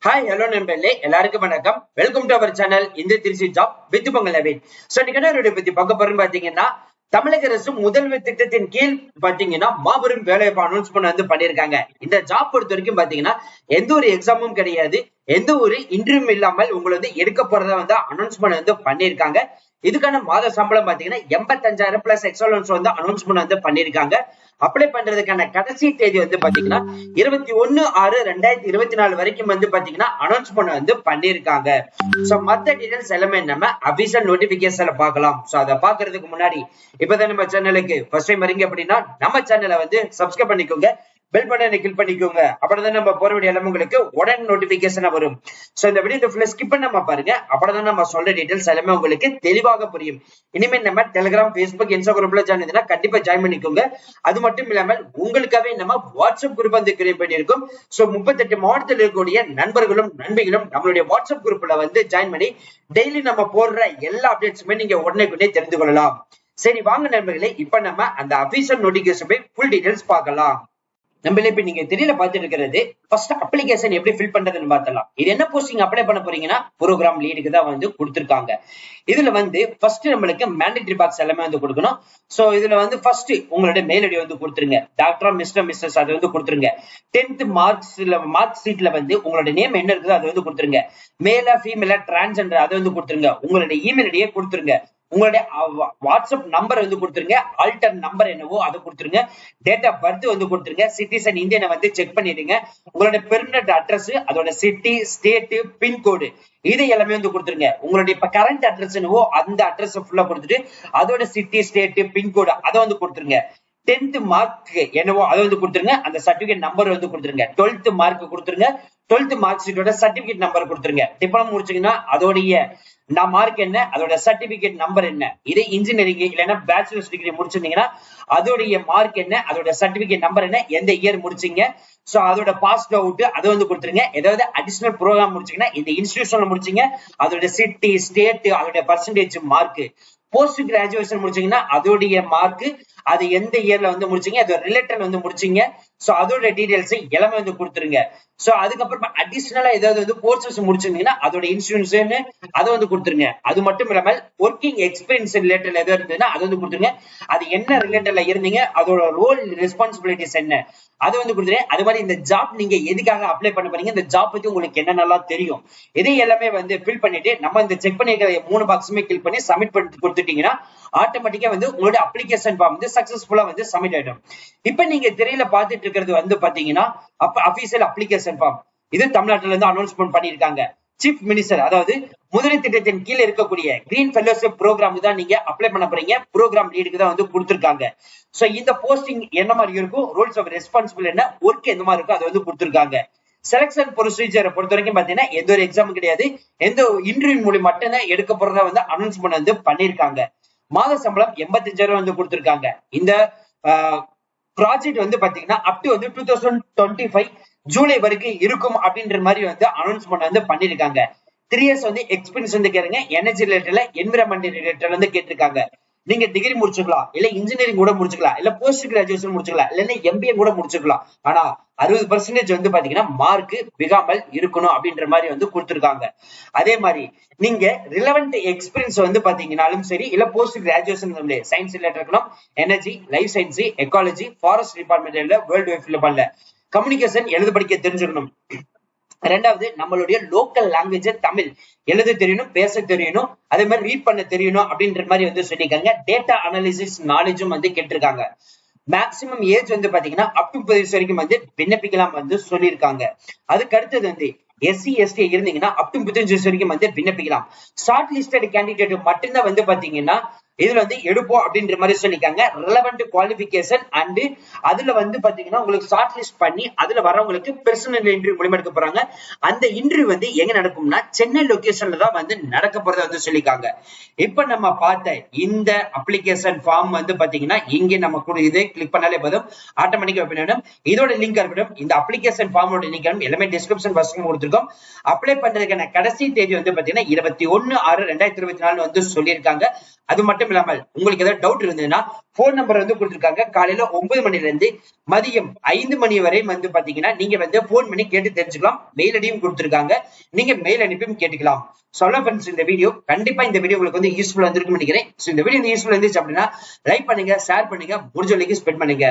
Hi hello நண்பர்களே, எல்லாருக்கும் வணக்கம். வெல்கம் டு அவர் சேனல் இந்த Trichy job with Pongal Naveen. So இன்னைக்கு பத்தி பார்க்க போறோம் பாத்தீங்கன்னா, தமிழக அரசு முதல்வர் திட்டத்தின் கீழ் பாத்தீங்கன்னா மாபெரும் வேலைவாய்ப்பு அனௌன்ஸ்மெண்ட் பண்ணிருக்காங்க. இந்த ஜாப் பொறுத்த வரைக்கும் பாத்தீங்கன்னா எந்த ஒரு எக்ஸாமும் கிடையாது, எந்த ஒரு இன்டர்வியூ இல்லாமல் உங்களை எடுக்க போறதா அனௌன்ஸ்மெண்ட் பண்ணிருக்காங்க. இதுக்கான மாத சம்பளம் பாத்தீங்கன்னா 85,000 பிளஸ் எக்ஸலன்ஸ் அனௌன்ஸ்மெண்ட் பண்ணிருக்காங்க. அப்ளை பண்றதுக்கான கடைசி தேதி பாத்தீங்கன்னா 21/6/2024 வரைக்கும் பாத்தீங்கன்னா அனௌன்ஸ்மெண்ட் பண்ணிருக்காங்க. சோ மத்த டீடைல்ஸ் எல்லாமே நம்ம அபிஷியல் நோட்டிபிகேஷன்ல பார்க்கலாம். சோ அதை பாக்குறதுக்கு முன்னாடி இப்பதான் நம்ம சேனலுக்கு ஃபர்ஸ்ட் டைம் வரீங்க அப்படின்னா நம்ம சேனலை சப்ஸ்கிரைப் பண்ணிக்கோங்க, பெல் பட்டனை கிளிக் பண்ணிக்கோங்க. அப்படிதான் நம்ம போற வீடியோ எல்லாம் உங்களுக்கு உடனே நோட்டிபிகேஷன் வரும். சோ இந்த வீடியோ ஃபுல்லா ஸ்கிப் பண்ணாம பாருங்க, அப்படிதான் நம்ம சொல்ற டீடைல்ஸ் எல்லாமே உங்களுக்கு தெளிவாக புரியும். இனிமேல் நம்ம டெலிகிராம், ஃபேஸ்புக், இன்ஸ்டாகிராம்ல ஜாயின் பண்ணா கண்டிப்பா ஜாயின் பண்ணிக்கோங்க. அது மட்டும் இல்லாமல் உங்களுக்காகவே நம்ம வாட்ஸ்அப் குரூப் கிரியேட் பண்ணியிருக்கோம். சோ 38 மாவட்டத்தில் இருக்கக்கூடிய நண்பர்களும் நண்பிகளும் நம்மளுடைய வாட்ஸ்அப் குரூப்ல ஜாயின் பண்ணி டெய்லி நம்ம போடுற எல்லா அப்டேட்ஸுமே நீங்க உடனே தெரிந்து கொள்ளலாம். சரி வாங்க நண்பர்களே, இப்ப நம்ம அந்த அபிஷியல் நோட்டிபிகேஷன் போய் ஃபுல் டீடைல்ஸ் பார்க்கலாம். நம்மள இப்ப நீங்க தெரியல பாத்துட்டு இருக்கிறது ஃபர்ஸ்ட் அப்ளிகேஷன் எப்படி ஃபில் பண்றதுன்னு பார்த்தலாம். இது என்ன போஸ்டிங் அப்ளை பண்ண போறீங்கன்னா ப்ரோக்ராம் லீடுக்கு தான் கொடுத்திருக்காங்க. இதுல ஃபர்ஸ்ட் நம்மளுக்கு மேண்டேட்டரி பாக்ஸ் எல்லாமே கொடுக்கணும். சோ இதுல ஃபர்ஸ்ட் உங்களுடைய மெயில் ஐடி கொடுத்துருங்க. டாக்டர், மிஸ்டர், மிஸ்ஸஸ் அது கொடுத்துருங்க. 10th மார்க் ஷீட்ல உங்களுடைய நேம் என்ன இருக்குதோ அது கொடுத்துருங்க. மேலா ஃபீமேலா டிரான்ஸ்ஜெண்டர் அதை கொடுத்துருங்க. உங்களுடைய இமெயில் ஐடியே கொடுத்துருங்க. உங்களுடைய வாட்ஸ்அப் நம்பர் கொடுத்துருங்க. ஆல்டர் நம்பர் என்னவோ அதை கொடுத்துருங்க. டேட் ஆஃப் பர்த் கொடுத்துருங்க. சிட்டிசன் இந்தியனை செக் பண்ணிடுங்க. உங்களுடைய பெர்மனன்ட் அட்ரஸ், அதோட சிட்டி, ஸ்டேட், பின்கோடு இது எல்லாமே கொடுத்துருங்க. உங்களுடைய இப்ப கரண்ட் அட்ரஸ் என்னவோ அந்த அட்ரஸ் ஃபுல்லா கொடுத்துட்டு அதோட சிட்டி, ஸ்டேட், பின்கோடு அதை கொடுத்துருங்க. 10th மார்க் என்னவோ அதை கொடுத்துருங்க. அந்த சர்டிபிகேட் நம்பர் கொடுத்துருங்க. 12th மார்க் கொடுத்துருங்க. 12th மார்க் ஷீட்டோட சர்டிபிகேட் நம்பர் கொடுத்துருங்க. டிப்ளமோ முடிச்சீங்கன்னா அதோடைய மார்க் என்ன, அதோட சர்டிபிகேட் நம்பர் என்ன. இதே இன்ஜினியரிங் இல்லைன்னா பேச்சுலர்ஸ் டிகிரி முடிச்சிருந்தீங்கன்னா அதோடைய மார்க் என்ன, அதோட சர்டிபிகேட் நம்பர் என்ன, எந்த இயர் முடிச்சீங்க, சோ அதோட பாஸ் அவுட் அதை கொடுத்துருங்க. ஏதாவது அடிஷனல் ப்ரோக்ராம் முடிச்சீங்கன்னா இந்த இன்ஸ்டிடியூஷன்ல முடிச்சீங்க அதோட சிட்டி, ஸ்டேட், அதோட பர்சன்டேஜ் மார்க். போஸ்ட் கிராஜுவேஷன் முடிச்சீங்கன்னா அதோடைய மார்க், அது எந்த இயர்ல முடிச்சீங்க, அதோட ரிலேட்டட் முடிச்சீங்க. சோ அதோட டீடைல்ஸ் எல்லாமே கொடுத்துருங்க. சோ அதுக்கப்புறமா அடிஷனலா ஏதாவது கோர்சஸ் முடிச்சிருந்தீங்கன்னா அதோட இன்சூரன்ஸ் அதை கொடுத்துருங்க. அது மட்டும் இல்லாமல் ஒர்க்கிங் எக்ஸ்பீரியன்ஸ் ரிலேட்டட் ஏதாவது இருந்ததுன்னா அதை கொடுத்துருங்க. அது என்ன ரிலேட்டட்ல இருந்தீங்க, அதோட ரோல் ரெஸ்பான்சிபிலிட்டிஸ் என்ன அதை கொடுத்துருங்க. அது மாதிரி இந்த ஜாப் நீங்க எதுக்காக அப்ளை பண்ண போறீங்க, இந்த ஜாப் பத்தி உங்களுக்கு என்னென்னலாம் தெரியும், இதை எல்லாமே ஃபில் பண்ணிட்டு நம்ம இந்த செக் பண்ணிக்கிற 3 பாக்ஸுமே கிளிக் பண்ணி சப்மிட் பண்ணி கொடுத்துட்டீங்கன்னா ஆட்டோமேட்டிக்கா உங்களோட அப்ளிகேஷன் ஃபார்ம் சக்சஸ்ஃபுல்லா சப்மிட் ஆயிடும். இப்ப நீங்க திரையில பாத்துட்டு இருக்கிறது பாத்தீங்கன்னா அபிஷியல் அப்ளிகேஷன் ஃபார்ம். இது தமிழ்நாட்டுல இருந்து அனௌன்ஸ்மெண்ட் பண்ணிருக்காங்க. சீஃப் மினிஸ்டர், அதாவது முதலீட்டு திட்டத்தின் கீழ் இருக்கக்கூடிய கிரீன் ஃபெல்லோஷிப் ப்ரோக்ராம் தான் நீங்க அப்ளை பண்ண போறீங்க. ப்ரோக்ராம் லீடுக்கு தான் கொடுத்திருக்காங்க. சோ இந்த போஸ்டிங் என்ன மாதிரி இருக்கும், ரோல்ஸ் ஆஃப் ரெஸ்பான்சிபிள் என்ன, ஒர்க் எந்த மாதிரி இருக்கும் அதை கொடுத்திருக்காங்க. செலக்ஷன் ப்ரொசீஜரை பொறுத்த வரைக்கும் பாத்தீங்கன்னா எந்த ஒரு எக்ஸாம் கிடையாது, எந்த இன்டர்வியூ மூலம் மட்டும் தான் எடுக்க போறதா அனௌன்ஸ்மெண்ட் பண்ணிருக்காங்க. மாத சம்பளம் 85,000 கொடுத்திருக்காங்க. இந்த ப்ராஜெக்ட் பாத்தீங்கன்னா அப் டு 2025 ஜூலை வரைக்கும் இருக்கும் அப்படின்ற மாதிரி அனௌன்ஸ்மெண்ட் பண்ணிருக்காங்க. 3 years எக்ஸ்பீரியன்ஸ் கேளுங்க. எனர்ஜி ரிலேட்டட்ல, என்விரான்மெண்ட் ரிலேட்டட்ல கேட்டிருக்காங்க. நீங்க டிகிரி முடிச்சுக்கலாம், இல்ல இன்ஜினியரிங் கூட முடிச்சுக்கலாம், இல்ல போஸ்ட் கிராஜுவேஷன் முடிச்சுக்கலாம், இல்லன்னா MBA கூட முடிச்சுக்கலாம். ஆனா 60% பாத்தீங்கன்னா மார்க் மிகாமல் இருக்கணும் அப்படின்ற மாதிரி கொடுத்திருக்காங்க. அதே மாதிரி நீங்க ரிலவெண்ட் எக்ஸ்பீரியன்ஸ் பாத்தீங்கன்னாலும் சரி, இல்ல போஸ்ட் கிராஜுவேஷன் சயின்ஸ் ரிலேட்டட் இருக்கணும். Energy, life science, ecology, forest டிபார்ட்மெண்ட்ல வேர்ல்டு வைஃப்ல பண்ணல கம்யூனிகேஷன் எழுத படிக்க தெரிஞ்சுக்கணும். ரெண்டாவது நம்மளுடைய லோக்கல் லாங்குவேஜ் தமிழ் எழுத தெரியணும், பேச தெரியணும், அதே மாதிரி ரீட் பண்ண தெரியணும் அப்படின்ற மாதிரி சொல்லியிருக்காங்க. டேட்டா அனாலிசிஸ் நாலேஜும் கேட்டிருக்காங்க. மேக்சிமம் ஏஜ் பாத்தீங்கன்னா அப் டு 30 வயசு வரைக்கும் விண்ணப்பிக்கலாம் சொல்லியிருக்காங்க. அதுக்கு அடுத்தது SC ST இருந்தீங்கன்னா அப் டு 35 வயசு வரைக்கும் விண்ணப்பிக்கலாம். ஷார்ட் லிஸ்டட் கேண்டிடேட் மட்டும்தான் பாத்தீங்கன்னா இதுல எடுப்போம் அப்படின்ற மாதிரி சொல்லிருக்காங்க. ரிலவெண்ட் குவாலிபிகேஷன் அண்ட் அதுல பாத்தீங்கன்னா உங்களுக்கு ஷார்ட் லிஸ்ட் பண்ணி அதுல வரவங்களுக்கு பர்சனல் இன்டர்வியூ மூலமா எடுக்க போறாங்க. அந்த இன்டர்வியூ எங்க நடக்கும்னா சென்னை லொகேஷன்ல தான் நடக்க போறத சொல்லிருக்காங்க. இப்ப நம்ம பார்த்த இந்த அப்ளிகேஷன் ஃபார்ம் பாத்தீங்கன்னா இங்க நம்ம இதை கிளிக் பண்ணாலே போதும், ஆட்டோமேட்டிக்கா ஓபன் ஆயிடும். இதோட லிங்க் இருக்கட்டும், இந்த அப்ளிகேஷன் ஃபார்மோட லிங்க் எல்லாமே டிஸ்கிரிப்ஷன் பாக்ஸ்ல கொடுத்திருக்கோம். அப்ளை பண்றதுக்கான கடைசி தேதி பாத்தீங்கன்னா 21/6/2024 சொல்லியிருக்காங்க. அது மட்டும் மட்டும் இல்லாமல் உங்களுக்கு ஏதாவது டவுட் இருந்ததுன்னா போன் நம்பர் வந்து கொடுத்திருக்காங்க. காலையில 9 மணில இருந்து மதியம் 5 மணி வரை வந்து பாத்தீங்கன்னா நீங்க வந்து போன் பண்ணி கேட்டு தெரிஞ்சுக்கலாம். மெயில் ஐடியும் கொடுத்திருக்காங்க, நீங்க மெயில் அனுப்பியும் கேட்டுக்கலாம். சொல்ல ஃப்ரெண்ட்ஸ், இந்த வீடியோ கண்டிப்பா இந்த வீடியோ உங்களுக்கு வந்து யூஸ்ஃபுல்லா இருந்திருக்கும்னு நினைக்கிறேன். இந்த வீடியோ யூஸ்ஃபுல்லா இருந்துச்சு அப்படின்னா லைக் பண்ணுங்க, ஷேர் பண்ணுங்க, முடிஞ்ச வரைக்கும் ஸ்பெண்ட் பண்ணுங்க.